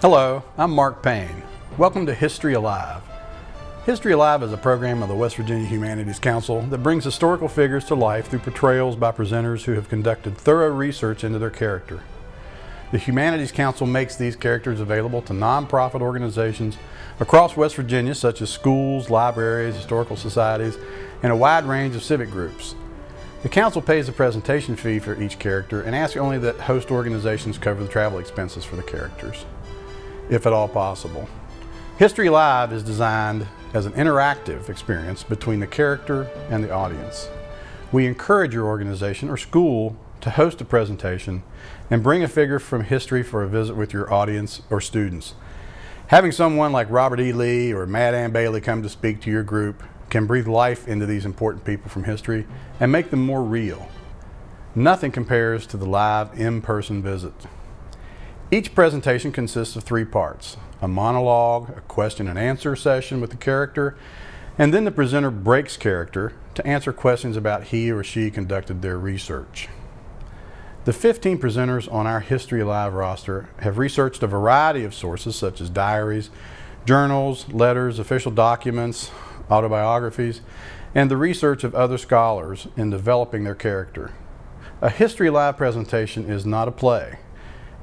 Hello, I'm Mark Payne. Welcome to History Alive. History Alive is a program of the West Virginia Humanities Council that brings historical figures to life through portrayals by presenters who have conducted thorough research into their character. The Humanities Council makes these characters available to nonprofit organizations across West Virginia, such as schools, libraries, historical societies, and a wide range of civic groups. The Council pays a presentation fee for each character and asks only that host organizations cover the travel expenses for the characters, if at all possible. History Live is designed as an interactive experience between the character and the audience. We encourage your organization or school to host a presentation and bring a figure from history for a visit with your audience or students. Having someone like Robert E. Lee or Madame Bailey come to speak to your group can breathe life into these important people from history and make them more real. Nothing compares to the live in-person visit. Each presentation consists of 3 parts: a monologue, a question and answer session with the character, and then the presenter breaks character to answer questions about he or she conducted their research. The 15 presenters on our History Alive roster have researched a variety of sources such as diaries, journals, letters, official documents, autobiographies, and the research of other scholars in developing their character. A History Alive presentation is not a play.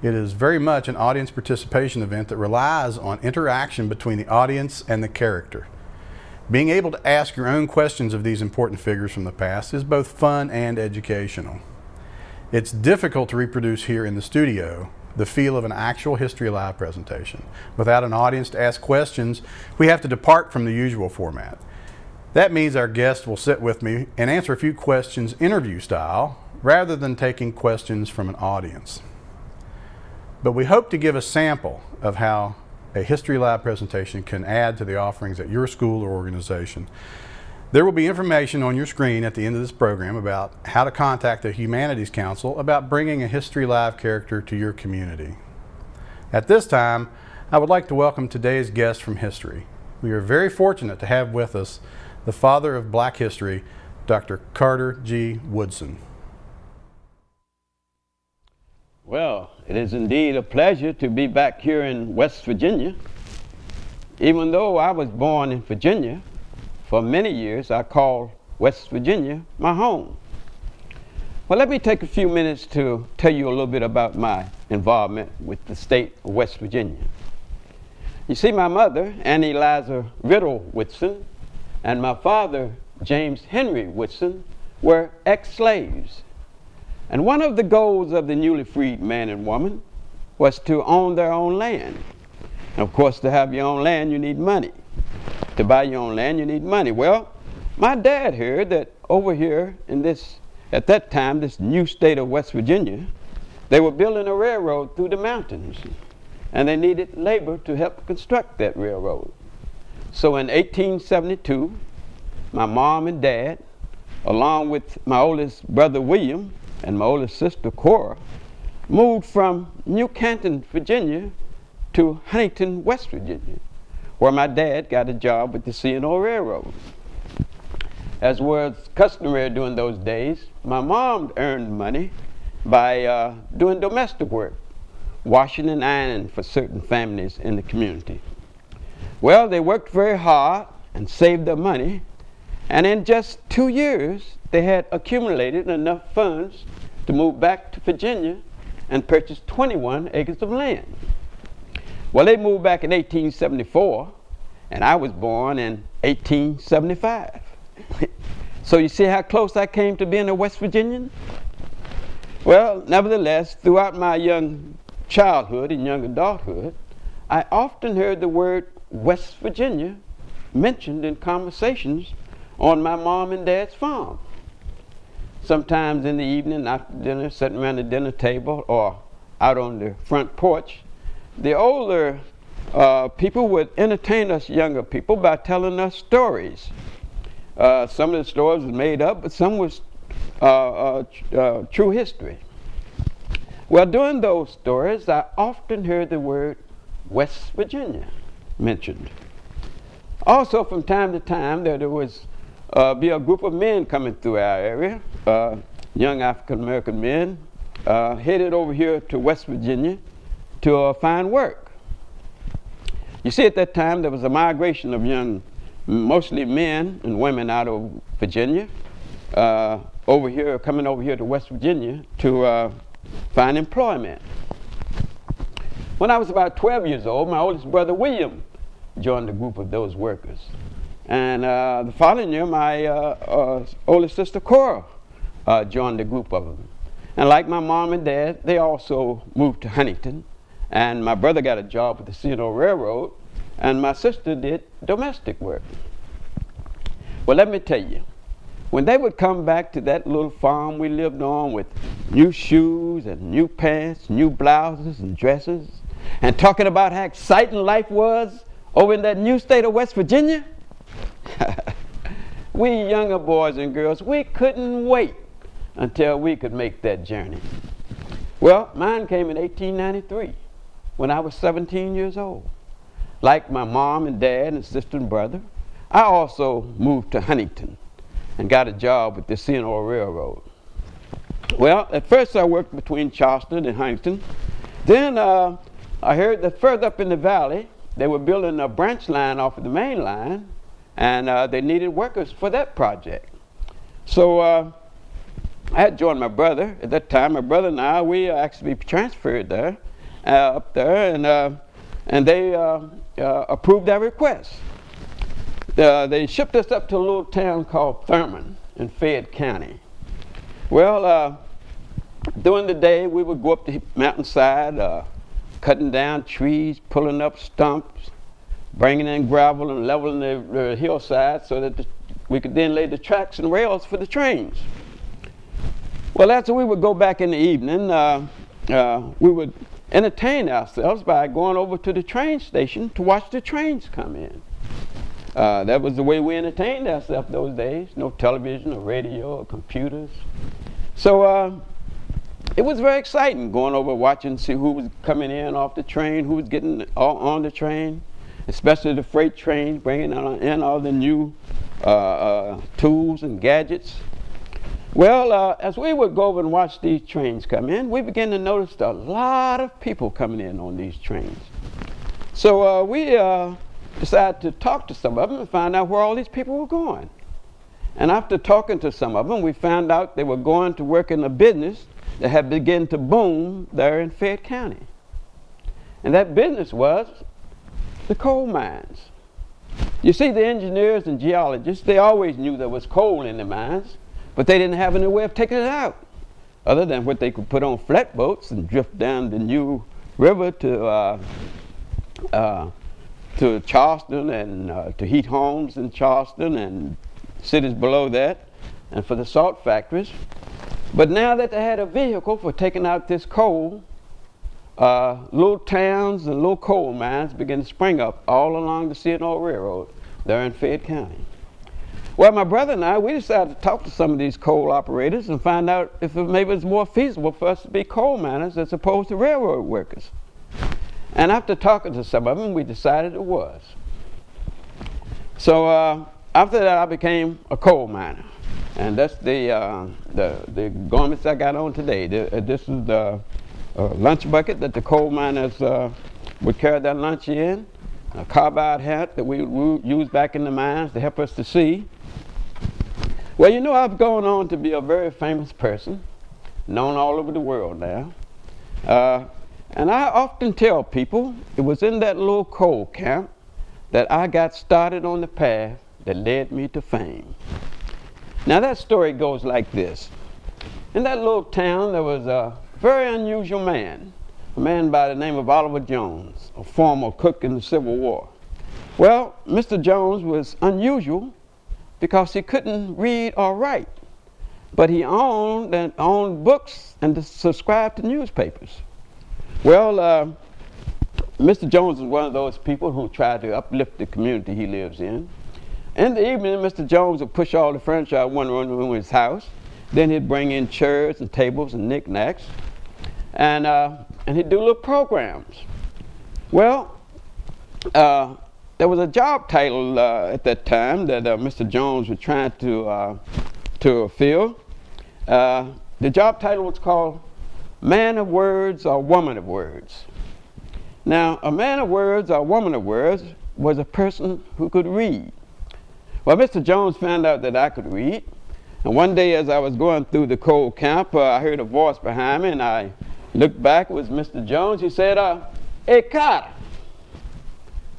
It is very much an audience participation event that relies on interaction between the audience and the character. Being able to ask your own questions of these important figures from the past is both fun and educational. It's difficult to reproduce here in the studio the feel of an actual History Alive presentation. Without an audience to ask questions, we have to depart from the usual format. That means our guest will sit with me and answer a few questions interview style rather than taking questions from an audience. But we hope to give a sample of how a History Live presentation can add to the offerings at your school or organization. There will be information on your screen at the end of this program about how to contact the Humanities Council about bringing a History Live character to your community. At this time, I would like to welcome today's guest from history. We are very fortunate to have with us the father of Black history, Dr. Carter G. Woodson. Well, it is indeed a pleasure to be back here in West Virginia. Even though I was born in Virginia, for many years I called West Virginia my home. Well, let me take a few minutes to tell you a little bit about my involvement with the state of West Virginia. You see, my mother, Annie Eliza Riddle Woodson, and my father, James Henry Woodson, were ex-slaves. And one of the goals of the newly freed man and woman was to own their own land. And of course, to have your own land, you need money. To buy your own land, you need money. Well, my dad heard that over here in this, at that time, this new state of West Virginia, they were building a railroad through the mountains, and they needed labor to help construct that railroad. So in 1872, my mom and dad, along with my oldest brother William and my oldest sister Cora, moved from New Canton, Virginia to Huntington, West Virginia, where my dad got a job with the C&O Railroad. As was customary during those days, my mom earned money by doing domestic work, washing and ironing for certain families in the community. Well, they worked very hard and saved their money, and in just 2 years, they had accumulated enough funds to move back to Virginia and purchase 21 acres of land. Well, they moved back in 1874, and I was born in 1875. So you see how close I came to being a West Virginian? Well, nevertheless, throughout my young childhood and young adulthood, I often heard the word West Virginia mentioned in conversations on my mom and dad's farm. Sometimes in the evening after dinner, sitting around the dinner table or out on the front porch, the older people would entertain us younger people by telling us stories. Some of the stories were made up, but some was true history. Well, during those stories, I often heard the word West Virginia mentioned. Also, from time to time, there was be a group of men coming through our area, young African-American men, headed over here to West Virginia to find work. You see, at that time, there was a migration of young, mostly men and women out of Virginia, coming over here to West Virginia to find employment. When I was about 12 years old, my oldest brother, William, joined a group of those workers. And the following year, my oldest sister, Cora, joined a group of them. And like my mom and dad, they also moved to Huntington. And my brother got a job with the C&O Railroad, and my sister did domestic work. Well, let me tell you, when they would come back to that little farm we lived on with new shoes and new pants, new blouses and dresses, and talking about how exciting life was over in that new state of West Virginia, we younger boys and girls, we couldn't wait until we could make that journey. Well, mine came in 1893 when I was 17 years old. Like my mom and dad and sister and brother, I also moved to Huntington and got a job with the C&O Railroad. Well, at first I worked between Charleston and Huntington. Then I heard that further up in the valley, they were building a branch line off of the main line, and they needed workers for that project. So I had joined my brother. At that time, my brother and I, we actually transferred there, up there, and they approved our request. They shipped us up to a little town called Thurman in Fayette County. Well, during the day, we would go up the mountainside, cutting down trees, pulling up stumps, bringing in gravel and leveling the hillside so that we could then lay the tracks and rails for the trains. Well, after we would go back in the evening, we would entertain ourselves by going over to the train station to watch the trains come in. That was the way we entertained ourselves those days. No television or radio or computers. So it was very exciting going over watching, see who was coming in off the train, who was getting on the train, especially the freight trains, bringing in all the new tools and gadgets. Well, as we would go over and watch these trains come in, we began to notice a lot of people coming in on these trains. So we decided to talk to some of them and find out where all these people were going. And after talking to some of them, we found out they were going to work in a business that had begun to boom there in Fayette County. And that business was the coal mines. You see, the engineers and geologists, they always knew there was coal in the mines, but they didn't have any way of taking it out, other than what they could put on flatboats and drift down the New River to Charleston and to heat homes in Charleston and cities below that, and for the salt factories. But now that they had a vehicle for taking out this coal, little towns and little coal mines began to spring up all along the C&O Railroad there in Fayette County. Well, my brother and I, we decided to talk to some of these coal operators and find out if maybe it's more feasible for us to be coal miners as opposed to railroad workers. And after talking to some of them, we decided it was. So after that, I became a coal miner. And that's the garments I got on today. This is the lunch bucket that the coal miners would carry their lunch in, a carbide hat that we would use back in the mines to help us to see. Well, you know, I've gone on to be a very famous person, known all over the world now. And I often tell people it was in that little coal camp that I got started on the path that led me to fame. Now that story goes like this. In that little town there was a very unusual man, a man by the name of Oliver Jones, a former cook in the Civil War. Well, Mr. Jones was unusual because he couldn't read or write, but he owned books and subscribed to newspapers. Well, Mr. Jones is one of those people who try to uplift the community he lives in. In the evening, Mr. Jones would push all the furniture out one room of his house. Then he'd bring in chairs and tables and knickknacks, and he'd do little programs. Well, there was a job title at that time that Mr. Jones was trying to fill. The job title was called Man of Words or Woman of Words. Now, a man of words or a woman of words was a person who could read. Well, Mr. Jones found out that I could read, and one day as I was going through the cold camp, I heard a voice behind me, and I looked back. It was Mr. Jones. He said, "Hey, Carter,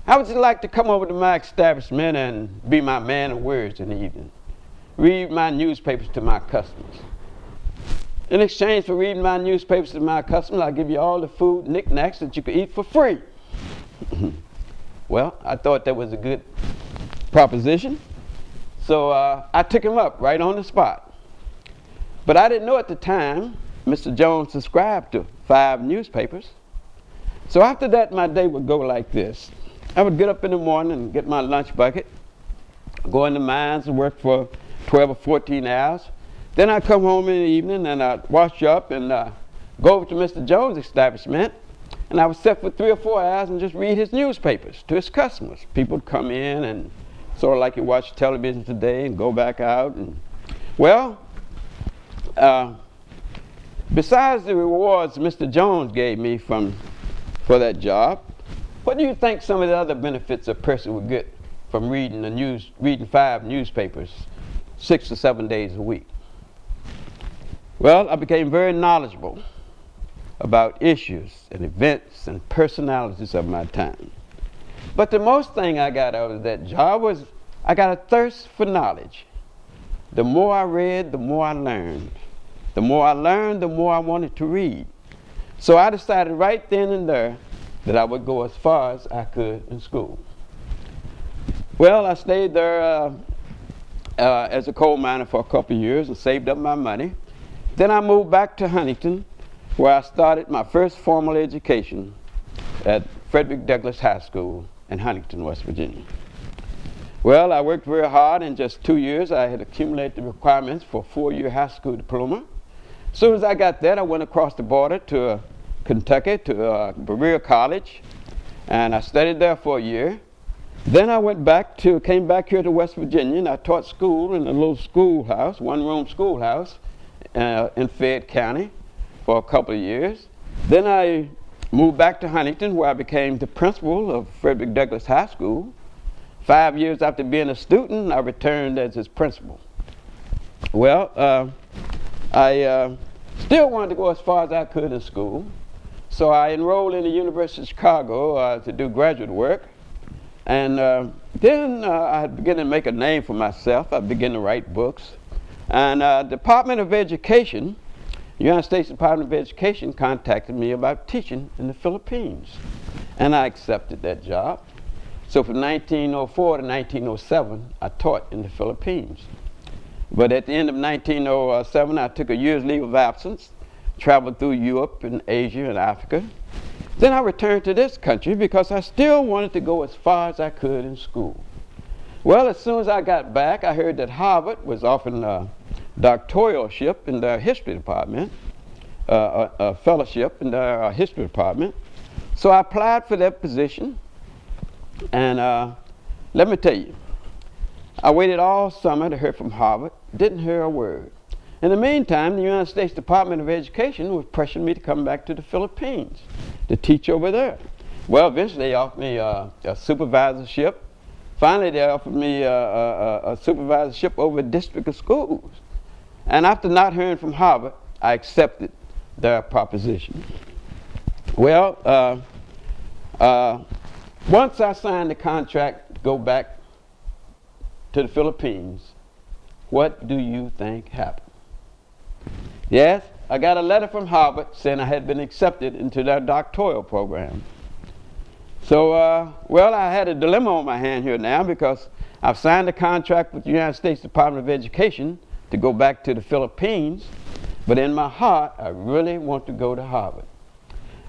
how would you like to come over to my establishment and be my man of words in the evening? Read my newspapers to my customers. In exchange for reading my newspapers to my customers, I'll give you all the food knickknacks that you could eat for free." Well, I thought that was a good proposition, so I took him up right on the spot. But I didn't know at the time Mr. Jones subscribed to 5 newspapers. So after that, my day would go like this. I would get up in the morning and get my lunch bucket, go in the mines and work for 12 or 14 hours. Then I'd come home in the evening and I'd wash up and go over to Mr. Jones' establishment, and I would sit for 3 or 4 hours and just read his newspapers to his customers. People would come in and sort of like you watch television today and go back out. And well, besides the rewards Mr. Jones gave me for that job, what do you think some of the other benefits a person would get from reading 5 newspapers 6 or 7 days a week? Well, I became very knowledgeable about issues and events and personalities of my time. But the most thing I got out of that job was I got a thirst for knowledge. The more I read, the more I learned. The more I learned, the more I wanted to read. So I decided right then and there that I would go as far as I could in school. Well, I stayed there as a coal miner for a couple of years and saved up my money. Then I moved back to Huntington, where I started my first formal education at Frederick Douglass High School in Huntington, West Virginia. Well, I worked very hard. In just 2 years, I had accumulated the requirements for a 4-year high school diploma. As soon as I got that, I went across the border to Kentucky, to Berea College, and I studied there for a year. Then I came back here to West Virginia, and I taught school in a little schoolhouse, one-room schoolhouse in Fayette County for a couple of years. Then I moved back to Huntington, where I became the principal of Frederick Douglass High School. 5 years after being a student, I returned as its principal. Well, I still wanted to go as far as I could in school, so I enrolled in the University of Chicago to do graduate work. And then I began to make a name for myself. I began to write books. And Department of Education, the United States Department of Education, contacted me about teaching in the Philippines. And I accepted that job. So from 1904 to 1907, I taught in the Philippines. But at the end of 1907, I took a year's leave of absence, traveled through Europe and Asia and Africa. Then I returned to this country because I still wanted to go as far as I could in school. Well, as soon as I got back, I heard that Harvard was offering a doctoralship in their history department, a fellowship in their history department. So I applied for that position, and let me tell you, I waited all summer to hear from Harvard, didn't hear a word. In the meantime, the United States Department of Education was pressuring me to come back to the Philippines to teach over there. Well, eventually they offered me a supervisorship. Finally, they offered me a supervisorship over a district of schools. And after not hearing from Harvard, I accepted their proposition. Well, once I signed the contract to go back to the Philippines, what do you think happened? Yes, I got a letter from Harvard saying I had been accepted into their doctoral program. So, well, I had a dilemma on my hand here now because I've signed a contract with the United States Department of Education to go back to the Philippines, but in my heart, I really want to go to Harvard.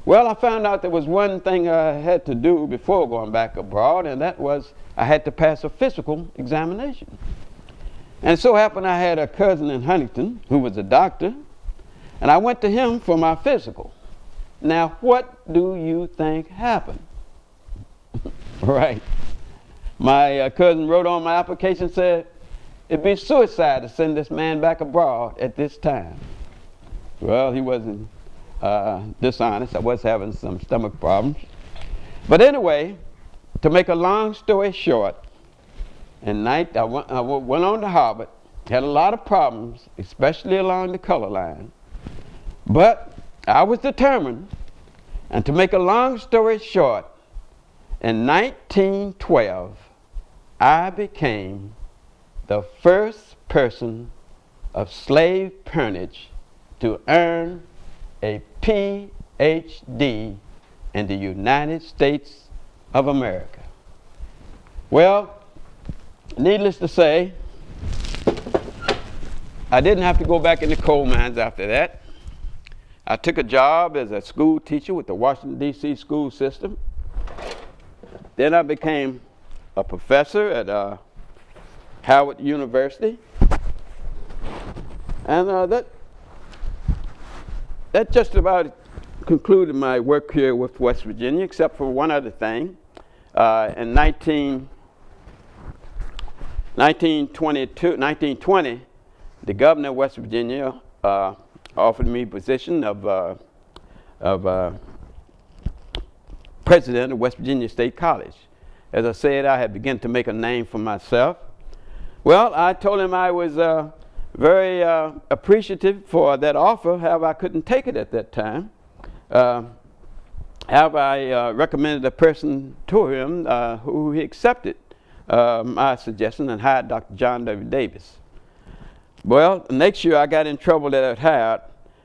Well, I found out there was one thing I had to do before going back abroad, and that was I had to pass a physical examination. And it so happened I had a cousin in Huntington who was a doctor, and I went to him for my physical. Now, what do you think happened? Right. My cousin wrote on my application, said, it'd be suicide to send this man back abroad at this time. Well, he wasn't dishonest. I was having some stomach problems. But anyway, to make a long story short, at night I went on to Harvard, had a lot of problems, especially along the color line. But I was determined, and to make a long story short, in 1912, I became the first person of slave parentage to earn a Ph.D. in the United States of America. Well, needless to say, I didn't have to go back in the coal mines after that. I took a job as a school teacher with the Washington, D.C. school system. Then I became a professor at Howard University. And that just about concluded my work here with West Virginia, except for one other thing. In 1920, the governor of West Virginia offered me a position of president of West Virginia State College. As I said, I had begun to make a name for myself. Well, I told him I was very appreciative for that offer, however I couldn't take it at that time. However, I recommended a person to him who he accepted my suggestion and hired Dr. John W. Davis. Well, next year I got in trouble at Howard,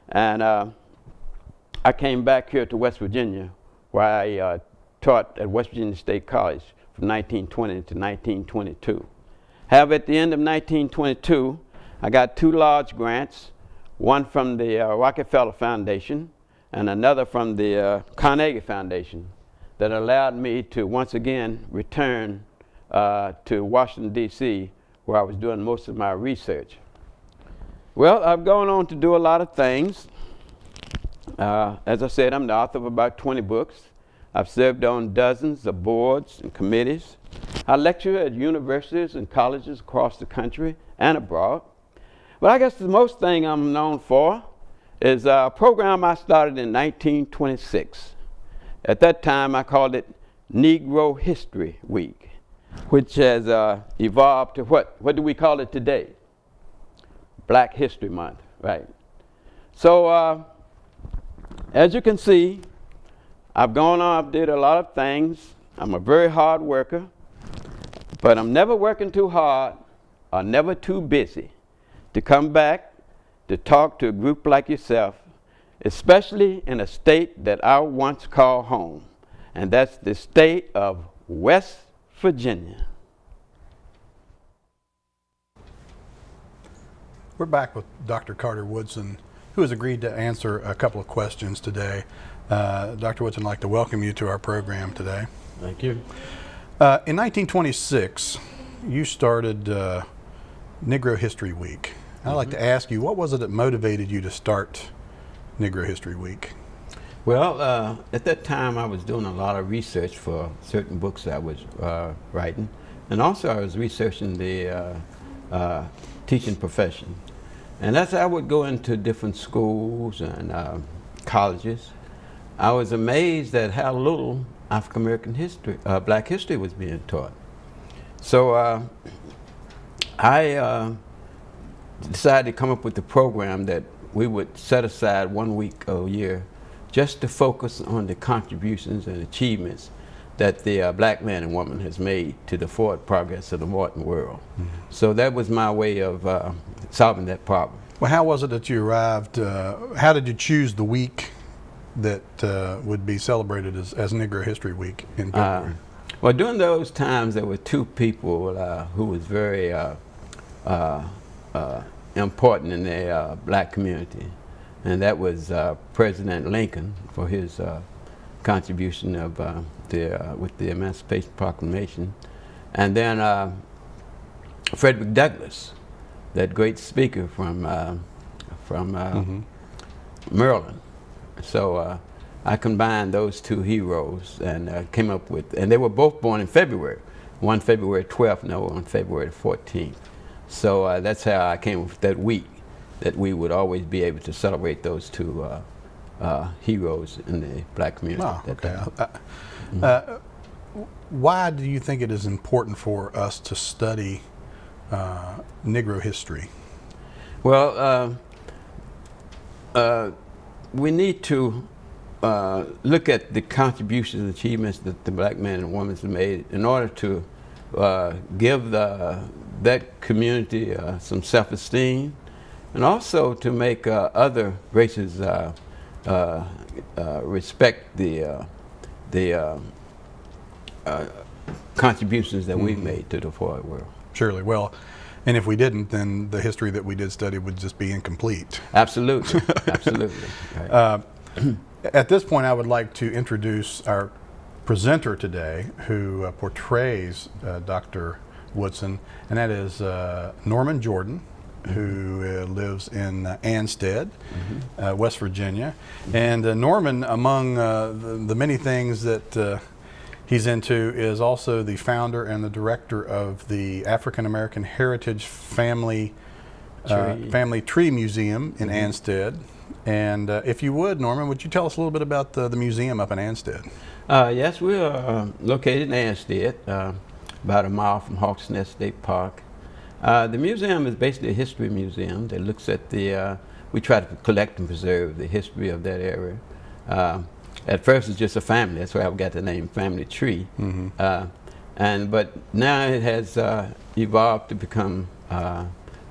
and I came back here to West Virginia, where I taught at West Virginia State College from 1920 to 1922. However, at the end of 1922, I got 2 large grants, one from the Rockefeller Foundation and another from the Carnegie Foundation, that allowed me to once again return to Washington, D.C., where I was doing most of my research. Well, I've gone on to do a lot of things. As I said, I'm the author of about 20 books. I've served on dozens of boards and committees. I lecture at universities and colleges across the country and abroad. But I guess the most thing I'm known for is a program I started in 1926. At that time, I called it Negro History Week, which has evolved to what do we call it today? Black History Month, right? So, as you can see, I've gone on, I've did a lot of things. I'm a very hard worker, but I'm never working too hard or never too busy to come back to talk to a group like yourself, especially in a state that I once called home, and that's the state of West Virginia. We're back with Dr. Carter Woodson, who has agreed to answer a couple of questions today. Dr. Woodson, I'd like to welcome you to our program today. Thank you. In 1926, you started Negro History Week. I'd like to ask you, what was it that motivated you to start Negro History Week? Well, at that time I was doing a lot of research for certain books I was writing, and also I was researching the teaching profession. And as I would go into different schools and colleges, I was amazed at how little African American history, black history was being taught. So I decided to come up with a program that we would set aside 1 week a year just to focus on the contributions and achievements that the black man and woman has made to the forward progress of the modern world. Mm-hmm. So that was my way of solving that problem. Well, how was it that you arrived, how did you choose the week that would be celebrated as Negro History Week in February? Well, during those times there were 2 people who was very important in the black community, and that was President Lincoln for his contribution of with the Emancipation Proclamation, and then Frederick Douglass, that great speaker from Maryland. So I combined those 2 heroes and came up with, and they were both born in February, one February 12th and the other on February 14th. So that's how I came up with that week, that we would always be able to celebrate those 2 heroes in the black community. Oh, at that okay. time. Why do you think it is important for us to study Negro history? Well, we need to look at the contributions and achievements that the black man and women have made in order to give that community some self-esteem, and also to make other races respect the contributions that we've made to the forward world. Surely. Well, and if we didn't, then the history that we did study would just be incomplete. Absolutely, absolutely. Right. At this point, I would like to introduce our presenter today, who portrays Dr. Woodson, and that is Norman Jordan, who lives in Anstead, West Virginia. And Norman, among the many things that he's into, is also the founder and the director of the African American Heritage Family Tree Museum in Anstead. And if you would, Norman, would you tell us a little bit about the museum up in Anstead? Yes, we are located in Anstead, about a mile from Hawks Nest State Park. The museum is basically a history museum that looks at we try to collect and preserve the history of that area. At first it's just a family, that's why I've got the name Family Tree. But now it has evolved to become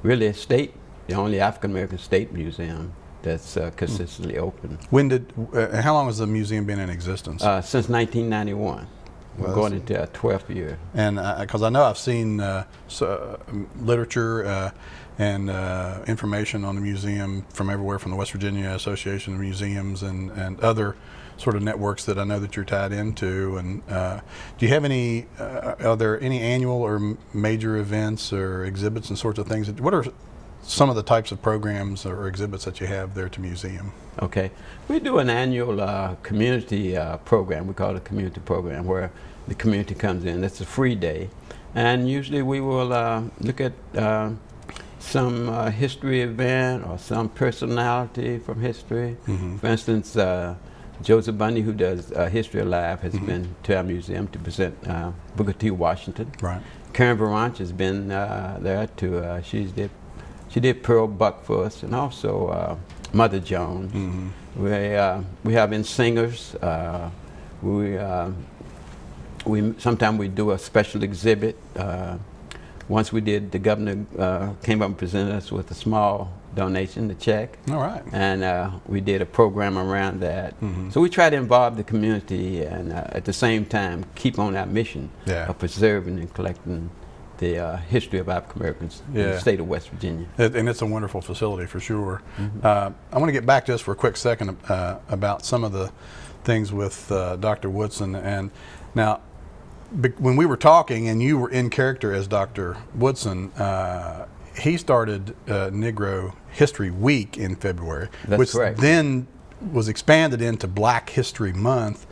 really a state, the only African American state museum that's consistently open. How long has the museum been in existence? Since 1991. We're going into our 12th year. And because I know I've seen literature and information on the museum from everywhere, from the West Virginia Association of Museums and other sort of networks that I know that you're tied into. And do you have are there any annual or major events or exhibits and sorts of things? What are some of the types of programs or exhibits that you have there at the museum? Okay. We do an annual community program. We call it a community program, where the community comes in. It's a free day. And usually we will look at some history event or some personality from history. For instance, Joseph Bundy, who does History Alive, has been to our museum to present Booker T. Washington. Right. Karen Varanche has been there to, she did Pearl Buck for us, and also Mother Jones. We have in singers. Sometimes we do a special exhibit. Once we did, the governor came up and presented us with a small donation, the check. All right. And we did a program around that. So we try to involve the community and at the same time keep on our mission of preserving and collecting the history of African Americans in the state of West Virginia. And it's a wonderful facility for sure. I want to get back just for a quick second about some of the things with Dr. Woodson. And now, when we were talking and you were in character as Dr. Woodson, he started Negro History Week in February, which then was expanded into Black History Month.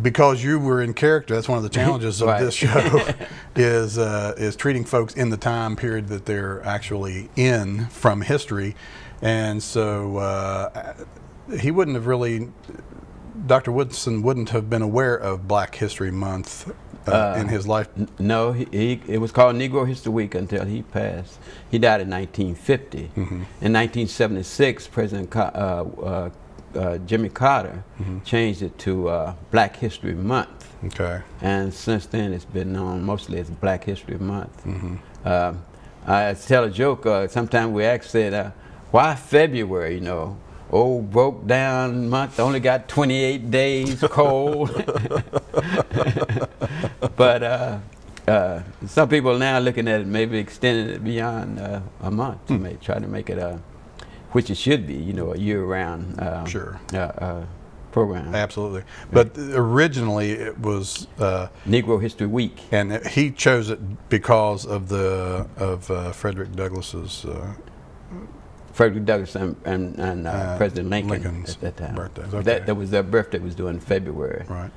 Because you were in character, that's one of the challenges of this show, is treating folks in the time period that they're actually in from history. And so he wouldn't have really, Dr. Woodson wouldn't have been aware of Black History Month in his life. No, it was called Negro History Week until he passed. He died in 1950. In 1976, President Jimmy Carter changed it to Black History Month. Okay. And since then it's been known mostly as Black History Month. I tell a joke, sometimes we said, why February, old broke down month, only got 28 days cold. But some people are now looking at it, maybe extending it beyond a month, to try to make it which it should be, a year-round program. Absolutely. But originally it was Negro History Week, and he chose it because of Frederick Douglass's Frederick Douglass and President Lincoln's at that time. Birthdays. Okay. That was their birthday was due in February. Right.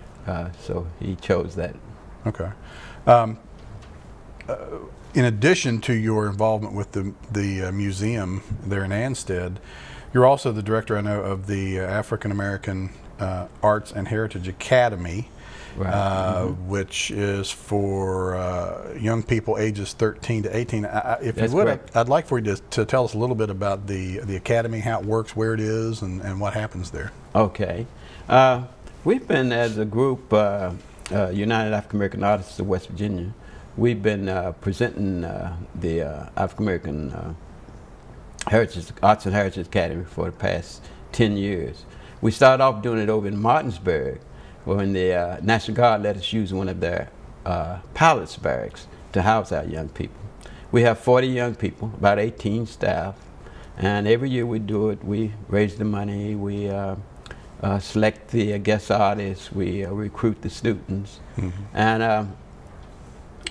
So he chose that. Okay. In addition to your involvement with the museum there in Anstead, You're also the director, I know, of the African American Arts and Heritage Academy, Right. which is for young people ages 13 to 18. If That's you would, correct. I'd like for you to tell us a little bit about the academy, how it works, where it is, and what happens there. Okay. We've been, as a group, United African American Artists of West Virginia, we've been presenting the African American Arts and Heritage Academy for the past 10 years. We started off doing it over in Martinsburg, when the National Guard let us use one of their pilots' barracks to house our young people. We have 40 young people, about 18 staff, and every year we do it. We raise the money, we select the guest artists, we recruit the students, and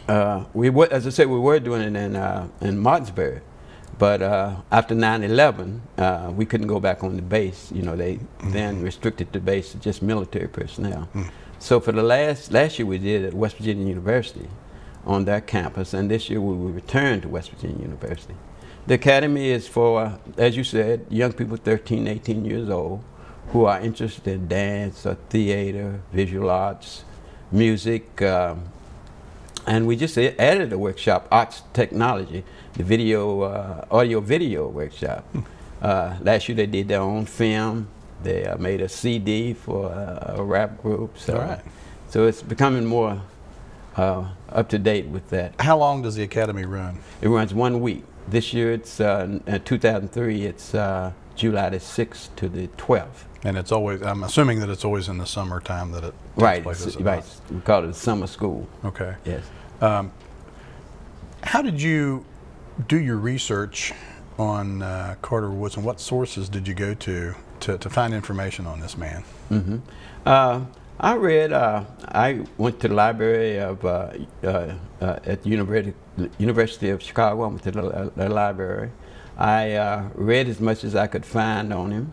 as I said, we were doing it in Martinsburg, but after 9/11, we couldn't go back on the base. You know, they then restricted the base to just military personnel. So for the last year we did it at West Virginia University on their campus, and this year we will return to West Virginia University. The academy is for, as you said, young people 13, 18 years old who are interested in dance or theater, visual arts, music, and we just added a workshop, arts technology, the audio-video workshop. Last year they did their own film. They made a CD for a rap group. So, All right. So it's becoming more up to date with that. How long does the academy run? It runs 1 week. This year it's, in 2003, it's July the 6th to the 12th. And it's always, I'm assuming that it's always in the summertime that it takes Right, place. is it right. not? We call it a summer school. Okay. Yes. How did you do your research on Carter Woodson? What sources did you go to find information on this man? I read, I went to the library of, at the University of Chicago. I went to the library. I read as much as I could find on him.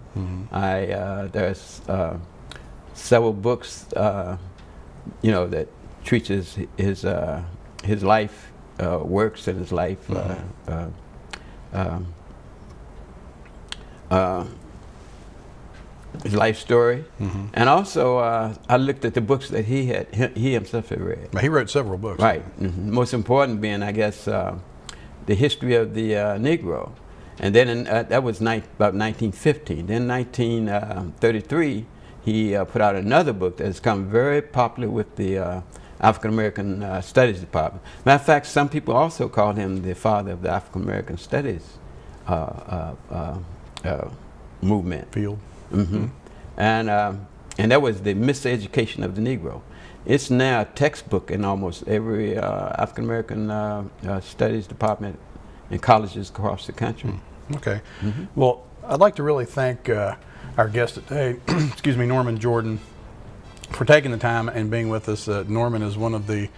There's several books, you know, that treats his life works and his life his life story, and also I looked at the books that he himself had read. He wrote several books. Right. Most important being, I guess, the history of the Negro, and then that was about 1915. Then 1933, he put out another book that has become very popular with the African American Studies Department. Matter of fact, some people also called him the father of the African American Studies movement. Field. And that was the miseducation of the Negro. It's now a textbook in almost every African American Studies Department in colleges across the country. Okay. Well, I'd like to really thank our guest today, excuse me, Norman Jordan, for taking the time and being with us. Norman is one of the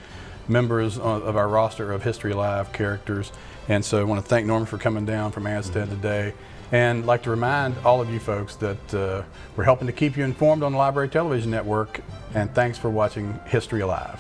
members of our roster of History Alive characters, and so I want to thank Norman for coming down from Anstead today. And I'd like to remind all of you folks that we're helping to keep you informed on the Library Television Network, and thanks for watching History Alive.